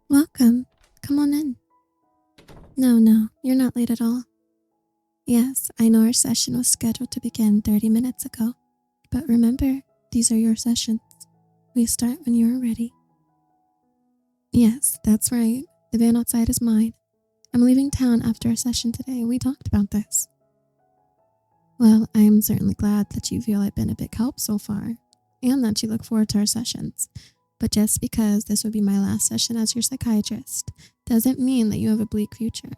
Welcome. Come on in. No, you're not late at all. Yes, I know our session was scheduled to begin 30 minutes ago, but remember, these are your sessions. We start when you are ready. Yes, that's right. The van outside is mine. I'm leaving town after our session today. We talked about this. Well, I am certainly glad that you feel I've been a big help so far, and that you look forward to our sessions. But just because this will be my last session as your psychiatrist doesn't mean that you have a bleak future.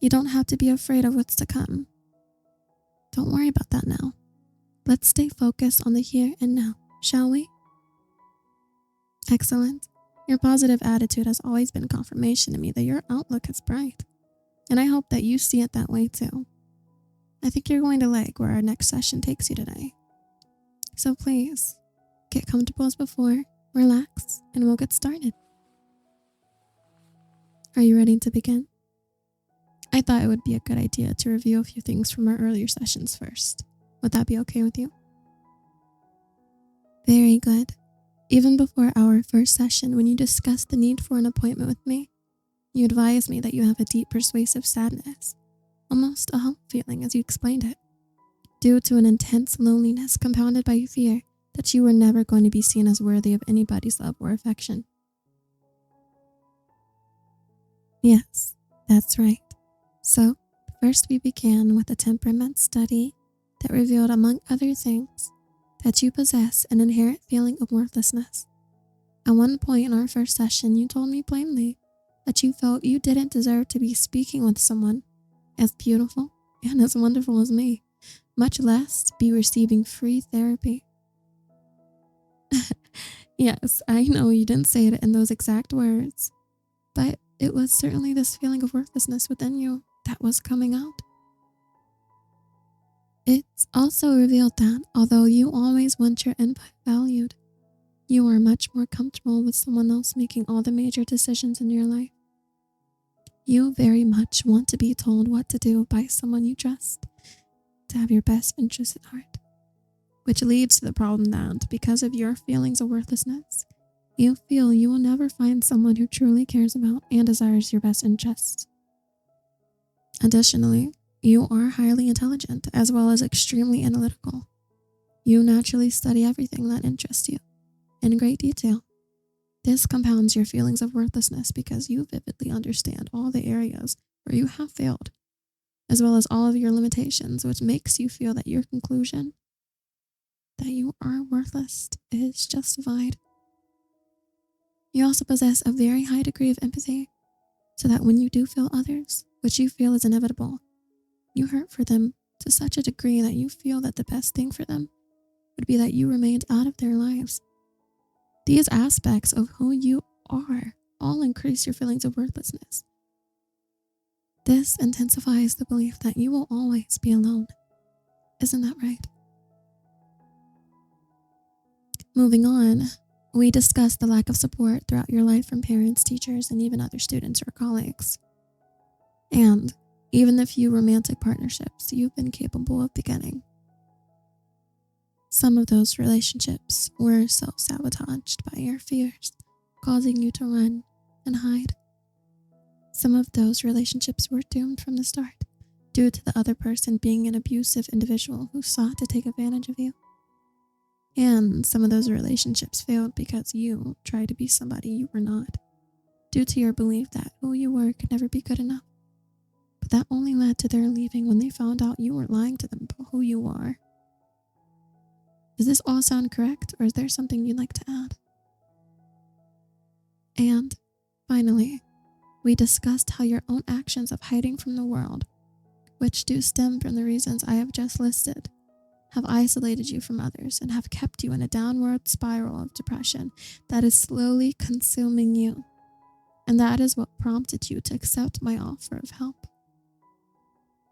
You don't have to be afraid of what's to come. Don't worry about that now. Let's stay focused on the here and now, shall we? Excellent. Your positive attitude has always been confirmation to me that your outlook is bright, and I hope that you see it that way too. I think you're going to like where our next session takes you today. So please, get comfortable as before, relax, and we'll get started. Are you ready to begin? I thought it would be a good idea to review a few things from our earlier sessions first. Would that be okay with you? Very good. Even before our first session, when you discussed the need for an appointment with me, you advised me that you have a deep persuasive sadness, almost a hope feeling as you explained it, due to an intense loneliness compounded by fear that you were never going to be seen as worthy of anybody's love or affection. Yes, that's right. So, first we began with a temperament study that revealed, among other things, that you possess an inherent feeling of worthlessness. At one point in our first session, you told me plainly that you felt you didn't deserve to be speaking with someone as beautiful and as wonderful as me, much less be receiving free therapy. Yes, I know you didn't say it in those exact words, but it was certainly this feeling of worthlessness within you that was coming out. It's also revealed that although you always want your input valued, you are much more comfortable with someone else making all the major decisions in your life. You very much want to be told what to do by someone you trust, to have your best interests at heart, which leads to the problem that because of your feelings of worthlessness, you feel you will never find someone who truly cares about and desires your best interests. Additionally, you are highly intelligent as well as extremely analytical. You naturally study everything that interests you in great detail. This compounds your feelings of worthlessness because you vividly understand all the areas where you have failed, as well as all of your limitations, which makes you feel that your conclusion that you are worthless is justified. You also possess a very high degree of empathy, so that when you do feel others, which you feel is inevitable, you hurt for them to such a degree that you feel that the best thing for them would be that you remained out of their lives. These aspects of who you are all increase your feelings of worthlessness. This intensifies the belief that you will always be alone. Isn't that right? Moving on, we discussed the lack of support throughout your life from parents, teachers, and even other students or colleagues. And even the few romantic partnerships you've been capable of beginning. Some of those relationships were self-sabotaged by your fears, causing you to run and hide. Some of those relationships were doomed from the start, due to the other person being an abusive individual who sought to take advantage of you. And some of those relationships failed because you tried to be somebody you were not, due to your belief that who you were could never be good enough. But that only led to their leaving when they found out you were lying to them about who you are. Does this all sound correct, or is there something you'd like to add? And finally, we discussed how your own actions of hiding from the world, which do stem from the reasons I have just listed, have isolated you from others and have kept you in a downward spiral of depression that is slowly consuming you. And that is what prompted you to accept my offer of help.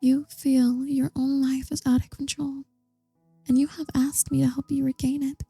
You feel your own life is out of control, and you have asked me to help you regain it.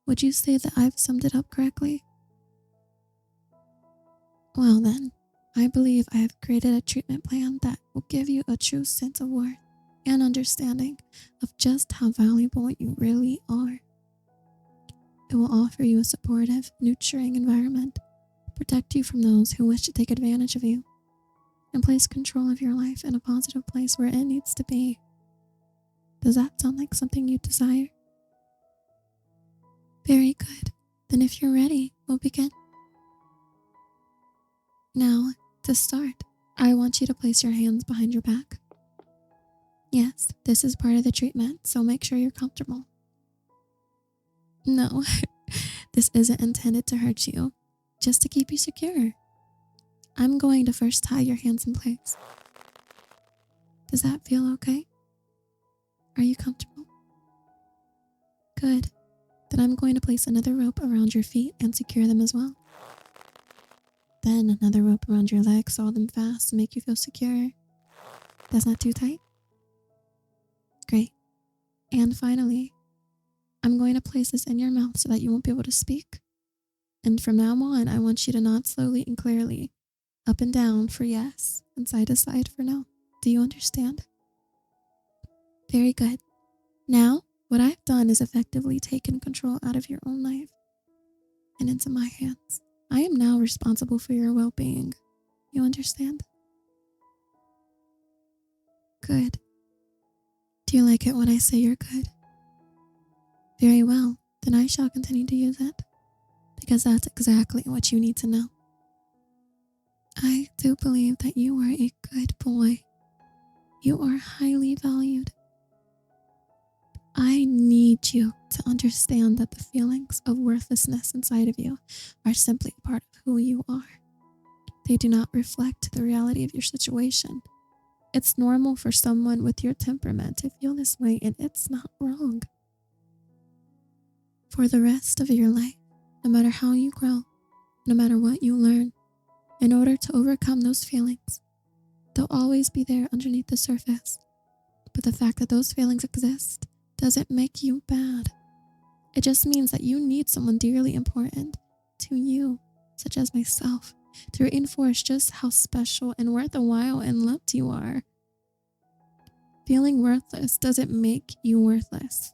Would you say that I've summed it up correctly? Well then, I believe I have created a treatment plan that will give you a true sense of worth and understanding of just how valuable you really are. It will offer you a supportive, nurturing environment protect you from those who wish to take advantage of you, and place control of your life in a positive place where it needs to be. Does that sound like something you desire? Very good. Then if you're ready, we'll begin. Now, to start, I want you to place your hands behind your back. Yes, this is part of the treatment, so make sure you're comfortable. No, this isn't intended to hurt you, just to keep you secure. I'm going to first tie your hands in place. Does that feel okay? Are you comfortable? Good. Then I'm going to place another rope around your feet and secure them as well. Then another rope around your legs, hold them fast to make you feel secure. That's not too tight? Great. And finally, I'm going to place this in your mouth so that you won't be able to speak. And from now on, I want you to nod slowly and clearly, up and down for yes, and side to side for no. Do you understand? Very good. Now, what I've done is effectively taken control out of your own life and into my hands. I am now responsible for your well-being. You understand? Good. Do you like it when I say you're good? Very well, then I shall continue to use it, because that's exactly what you need to know. I do believe that you are a good boy. You are highly valued. I need you to understand that the feelings of worthlessness inside of you are simply a part of who you are. They do not reflect the reality of your situation. It's normal for someone with your temperament to feel this way, and it's not wrong. For the rest of your life, no matter how you grow, no matter what you learn, in order to overcome those feelings, they'll always be there underneath the surface. But the fact that those feelings exist doesn't make you bad. It just means that you need someone dearly important to you, such as myself, to reinforce just how special and worth a while and loved you are. Feeling worthless doesn't make you worthless.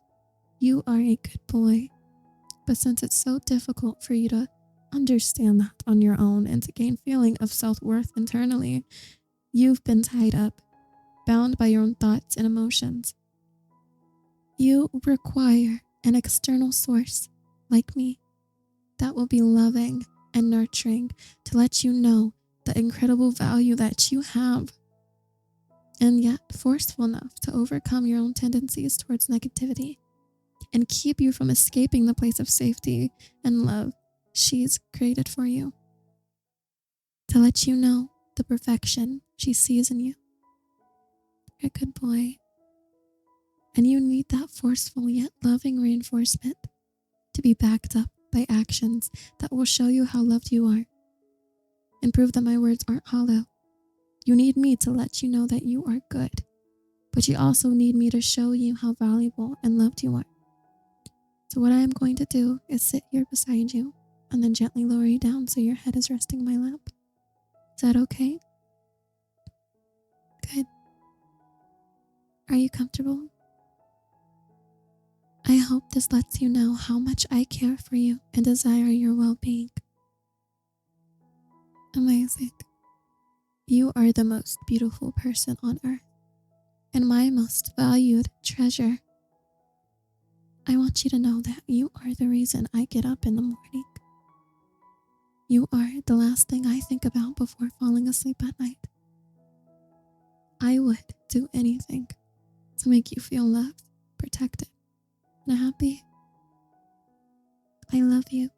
You are a good boy. But since it's so difficult for you to understand that on your own and to gain feeling of self-worth internally, you've been tied up, bound by your own thoughts and emotions. You require an external source, like me, that will be loving and nurturing to let you know the incredible value that you have, and yet forceful enough to overcome your own tendencies towards negativity and keep you from escaping the place of safety and love she's created for you, to let you know the perfection she sees in you. You're a good boy, and you need that forceful yet loving reinforcement to be backed up by actions that will show you how loved you are and prove that my words aren't hollow. You need me to let you know that you are good, but you also need me to show you how valuable and loved you are. So what I am going to do is sit here beside you and then gently lower you down so your head is resting in my lap. Is that okay? Good. Are you comfortable? I hope this lets you know how much I care for you and desire your well-being. Amazing. You are the most beautiful person on earth and my most valued treasure. I want you to know that you are the reason I get up in the morning. You are the last thing I think about before falling asleep at night. I would do anything to make you feel loved, protected, and happy. I love you.